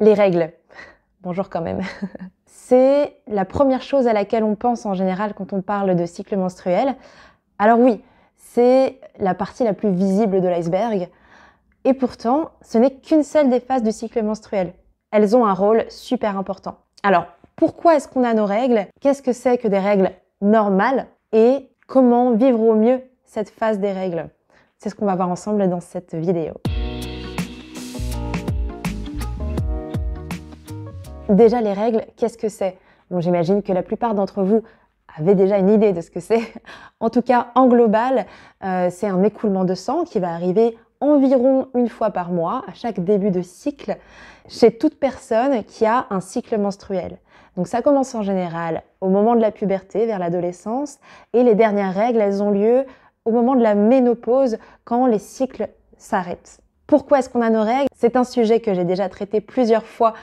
Les règles. Bonjour quand même. C'est la première chose à laquelle on pense en général quand on parle de cycle menstruel. Alors oui, c'est la partie la plus visible de l'iceberg. Et pourtant, ce n'est qu'une seule des phases du cycle menstruel. Elles ont un rôle super important. Alors, pourquoi est-ce qu'on a nos règles? Qu'est-ce que c'est que des règles normales? Et comment vivre au mieux cette phase des règles? C'est ce qu'on va voir ensemble dans cette vidéo. Déjà, les règles, qu'est-ce que c'est? Bon, j'imagine que la plupart d'entre vous avaient déjà une idée de ce que c'est. En tout cas, en global, c'est un écoulement de sang qui va arriver environ une fois par mois, à chaque début de cycle, chez toute personne qui a un cycle menstruel. Donc ça commence en général au moment de la puberté, vers l'adolescence, et les dernières règles, elles ont lieu au moment de la ménopause, quand les cycles s'arrêtent. Pourquoi est-ce qu'on a nos règles? C'est un sujet que j'ai déjà traité plusieurs fois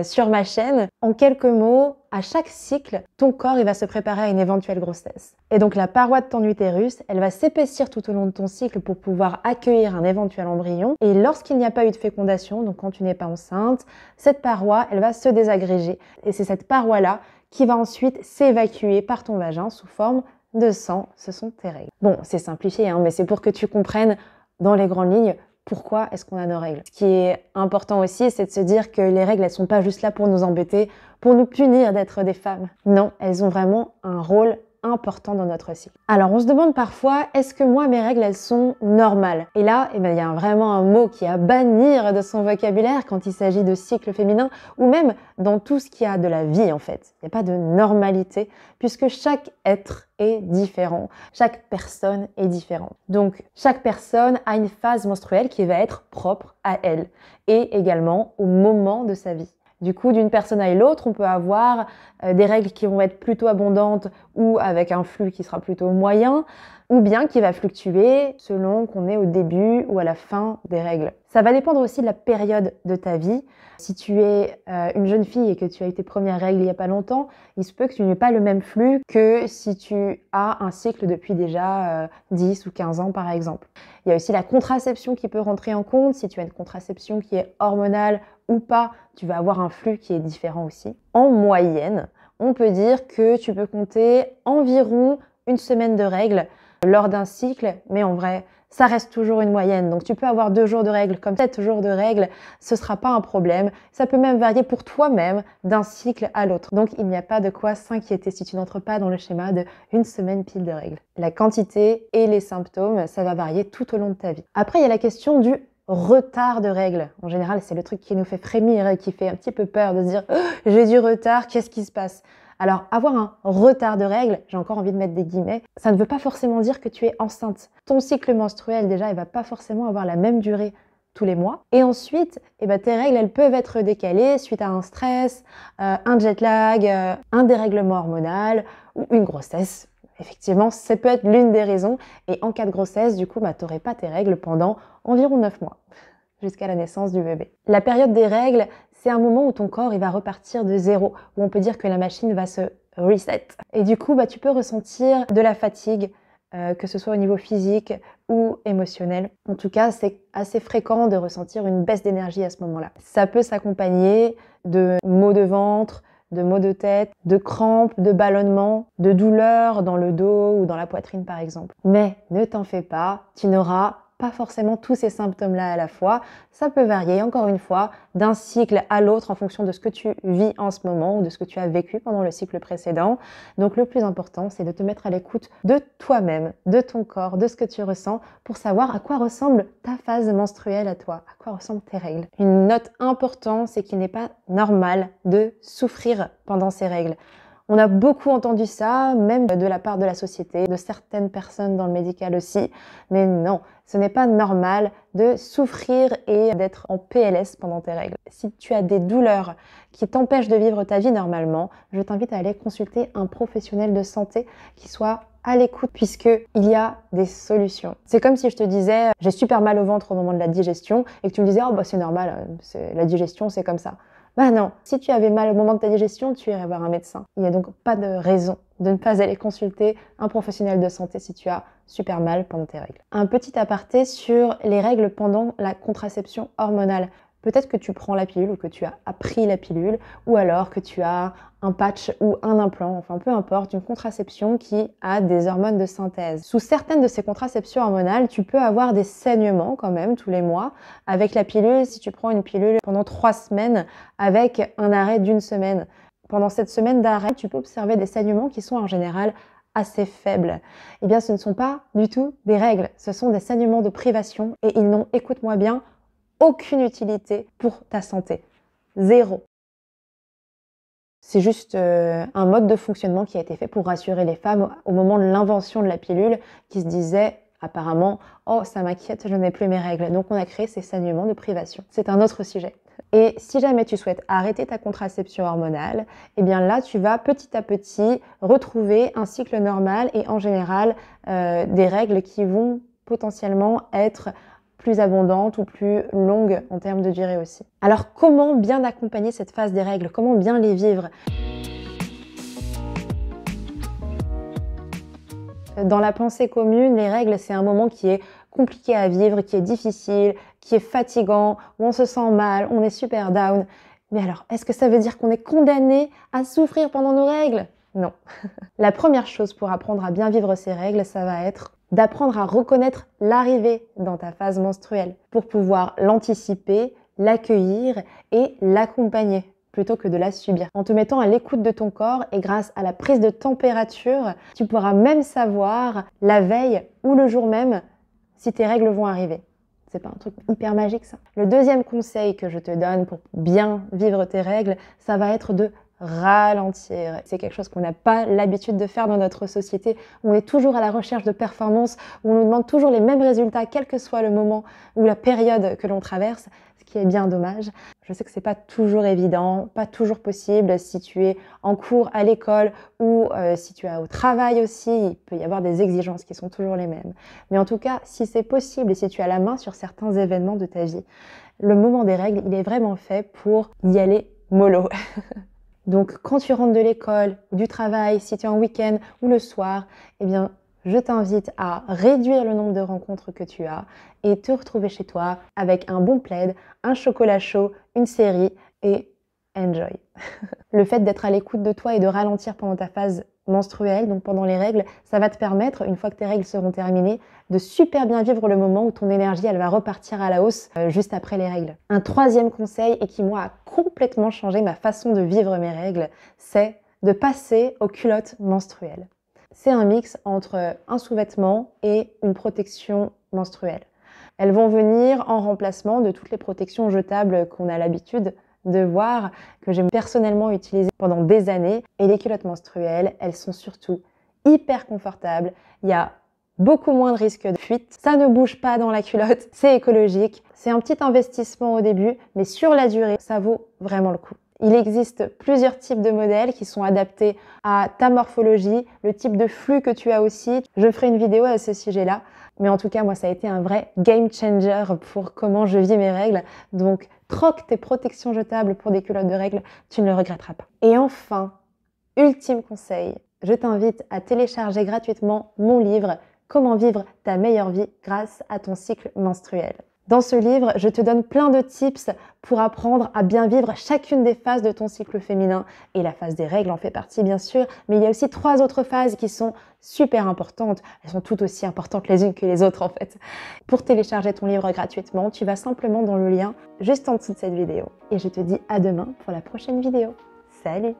sur ma chaîne. En quelques mots, à chaque cycle, ton corps il va se préparer à une éventuelle grossesse. Et donc la paroi de ton utérus, elle va s'épaissir tout au long de ton cycle pour pouvoir accueillir un éventuel embryon. Et lorsqu'il n'y a pas eu de fécondation, donc quand tu n'es pas enceinte, cette paroi, elle va se désagréger. Et c'est cette paroi-là qui va ensuite s'évacuer par ton vagin sous forme de sang. Ce sont tes règles. Bon, c'est simplifié, hein, mais c'est pour que tu comprennes dans les grandes lignes pourquoi est-ce qu'on a nos règles. Ce qui est important aussi, c'est de se dire que les règles, elles sont pas juste là pour nous embêter, pour nous punir d'être des femmes. Non, elles ont vraiment un rôle important dans notre cycle. Alors, on se demande parfois, est-ce que moi, mes règles, elles sont normales? Et là, il y a vraiment un mot qui est à bannir de son vocabulaire quand il s'agit de cycle féminin, ou même dans tout ce qui a de la vie, en fait. Il n'y a pas de normalité, puisque chaque être est différent. Chaque personne est différente. Donc, chaque personne a une phase menstruelle qui va être propre à elle, et également au moment de sa vie. Du coup, d'une personne à l'autre, on peut avoir des règles qui vont être plutôt abondantes ou avec un flux qui sera plutôt moyen, ou bien qui va fluctuer selon qu'on est au début ou à la fin des règles. Ça va dépendre aussi de la période de ta vie. Si tu es une jeune fille et que tu as eu tes premières règles il n'y a pas longtemps, il se peut que tu n'aies pas le même flux que si tu as un cycle depuis déjà 10 ou 15 ans par exemple. Il y a aussi la contraception qui peut rentrer en compte. Si tu as une contraception qui est hormonale ou pas, tu vas avoir un flux qui est différent aussi. En moyenne, on peut dire que tu peux compter environ une semaine de règles lors d'un cycle, mais en vrai, ça reste toujours une moyenne. Donc tu peux avoir 2 jours de règles comme 7 jours de règles, ce sera pas un problème. Ça peut même varier pour toi-même d'un cycle à l'autre. Donc il n'y a pas de quoi s'inquiéter si tu n'entres pas dans le schéma de une semaine pile de règles. La quantité et les symptômes, ça va varier tout au long de ta vie. Après, il y a la question du retard de règles. En général, c'est le truc qui nous fait frémir et qui fait un petit peu peur de se dire oh, « j'ai du retard, qu'est-ce qui se passe ?» Alors, avoir un retard de règles, j'ai encore envie de mettre des guillemets, ça ne veut pas forcément dire que tu es enceinte. Ton cycle menstruel, déjà, il va pas forcément avoir la même durée tous les mois. Et ensuite, tes règles, elles peuvent être décalées suite à un stress, un jet lag, un dérèglement hormonal ou une grossesse. Effectivement, ça peut être l'une des raisons. Et en cas de grossesse, du coup, tu n'aurais pas tes règles pendant environ 9 mois, jusqu'à la naissance du bébé. La période des règles, c'est un moment où ton corps il va repartir de zéro, où on peut dire que la machine va se reset. Et du coup, tu peux ressentir de la fatigue, que ce soit au niveau physique ou émotionnel. En tout cas, c'est assez fréquent de ressentir une baisse d'énergie à ce moment-là. Ça peut s'accompagner de maux de ventre, de maux de tête, de crampes, de ballonnements, de douleurs dans le dos ou dans la poitrine par exemple. Mais ne t'en fais pas, tu n'auras pas forcément tous ces symptômes-là à la fois. Ça peut varier, encore une fois, d'un cycle à l'autre en fonction de ce que tu vis en ce moment ou de ce que tu as vécu pendant le cycle précédent. Donc le plus important, c'est de te mettre à l'écoute de toi-même, de ton corps, de ce que tu ressens pour savoir à quoi ressemble ta phase menstruelle à toi, à quoi ressemblent tes règles. Une note importante, c'est qu'il n'est pas normal de souffrir pendant ces règles. On a beaucoup entendu ça, même de la part de la société, de certaines personnes dans le médical aussi. Mais non, ce n'est pas normal de souffrir et d'être en PLS pendant tes règles. Si tu as des douleurs qui t'empêchent de vivre ta vie normalement, je t'invite à aller consulter un professionnel de santé qui soit à l'écoute puisqu'il y a des solutions. C'est comme si je te disais j'ai super mal au ventre au moment de la digestion et que tu me disais oh c'est normal, la digestion c'est comme ça. Bah non, si tu avais mal au moment de ta digestion, tu irais voir un médecin. Il n'y a donc pas de raison de ne pas aller consulter un professionnel de santé si tu as super mal pendant tes règles. Un petit aparté sur les règles pendant la contraception hormonale. Peut-être que tu prends la pilule ou que tu as appris la pilule, ou alors que tu as un patch ou un implant, enfin peu importe, une contraception qui a des hormones de synthèse. Sous certaines de ces contraceptions hormonales, tu peux avoir des saignements quand même tous les mois. Avec la pilule, si tu prends une pilule pendant 3 semaines avec un arrêt d'1 semaine, pendant cette semaine d'arrêt, tu peux observer des saignements qui sont en général assez faibles. Eh bien, ce ne sont pas du tout des règles, ce sont des saignements de privation et ils n'ont, écoute-moi bien, aucune utilité pour ta santé. Zéro. C'est juste un mode de fonctionnement qui a été fait pour rassurer les femmes au moment de l'invention de la pilule qui se disaient apparemment « Oh, ça m'inquiète, je n'ai plus mes règles ». Donc on a créé ces saignements de privation. C'est un autre sujet. Et si jamais tu souhaites arrêter ta contraception hormonale, eh bien là, tu vas petit à petit retrouver un cycle normal et en général des règles qui vont potentiellement être plus abondante ou plus longue en termes de durée aussi. Alors comment bien accompagner cette phase des règles? Comment bien les vivre? Dans la pensée commune, les règles, c'est un moment qui est compliqué à vivre, qui est difficile, qui est fatigant, où on se sent mal, on est super down. Mais alors, est-ce que ça veut dire qu'on est condamné à souffrir pendant nos règles? Non. La première chose pour apprendre à bien vivre ces règles, ça va être d'apprendre à reconnaître l'arrivée dans ta phase menstruelle pour pouvoir l'anticiper, l'accueillir et l'accompagner plutôt que de la subir. En te mettant à l'écoute de ton corps et grâce à la prise de température, tu pourras même savoir la veille ou le jour même si tes règles vont arriver. C'est pas un truc hyper magique ça? Le deuxième conseil que je te donne pour bien vivre tes règles, ça va être de ralentir. C'est quelque chose qu'on n'a pas l'habitude de faire dans notre société. On est toujours à la recherche de performance, où on nous demande toujours les mêmes résultats, quel que soit le moment ou la période que l'on traverse, ce qui est bien dommage. Je sais que c'est pas toujours évident, pas toujours possible si tu es en cours à l'école ou si tu es au travail aussi, il peut y avoir des exigences qui sont toujours les mêmes. Mais en tout cas, si c'est possible et si tu as la main sur certains événements de ta vie, le moment des règles, il est vraiment fait pour y aller mollo. Donc, quand tu rentres de l'école, du travail, si tu es en week-end ou le soir, eh bien, je t'invite à réduire le nombre de rencontres que tu as et te retrouver chez toi avec un bon plaid, un chocolat chaud, une série et enjoy. Le fait d'être à l'écoute de toi et de ralentir pendant ta phase menstruelle, donc pendant les règles, ça va te permettre, une fois que tes règles seront terminées, de super bien vivre le moment où ton énergie, elle va repartir à la hausse juste après les règles. Un troisième conseil, et qui moi a complètement changé ma façon de vivre mes règles, c'est de passer aux culottes menstruelles. C'est un mix entre un sous-vêtement et une protection menstruelle. Elles vont venir en remplacement de toutes les protections jetables qu'on a l'habitude de voir, que j'ai personnellement utilisé pendant des années. Et les culottes menstruelles, elles sont surtout hyper confortables. Il y a beaucoup moins de risques de fuite. Ça ne bouge pas dans la culotte, c'est écologique. C'est un petit investissement au début, mais sur la durée, ça vaut vraiment le coup. Il existe plusieurs types de modèles qui sont adaptés à ta morphologie, le type de flux que tu as aussi. Je ferai une vidéo à ce sujet-là. Mais en tout cas, moi, ça a été un vrai game changer pour comment je vis mes règles. Donc, troque tes protections jetables pour des culottes de règles, tu ne le regretteras pas. Et enfin, ultime conseil, je t'invite à télécharger gratuitement mon livre « Comment vivre ta meilleure vie grâce à ton cycle menstruel ». Dans ce livre, je te donne plein de tips pour apprendre à bien vivre chacune des phases de ton cycle féminin. Et la phase des règles en fait partie, bien sûr, mais il y a aussi 3 autres phases qui sont super importantes. Elles sont toutes aussi importantes les unes que les autres, en fait. Pour télécharger ton livre gratuitement, tu vas simplement dans le lien juste en dessous de cette vidéo. Et je te dis à demain pour la prochaine vidéo. Salut!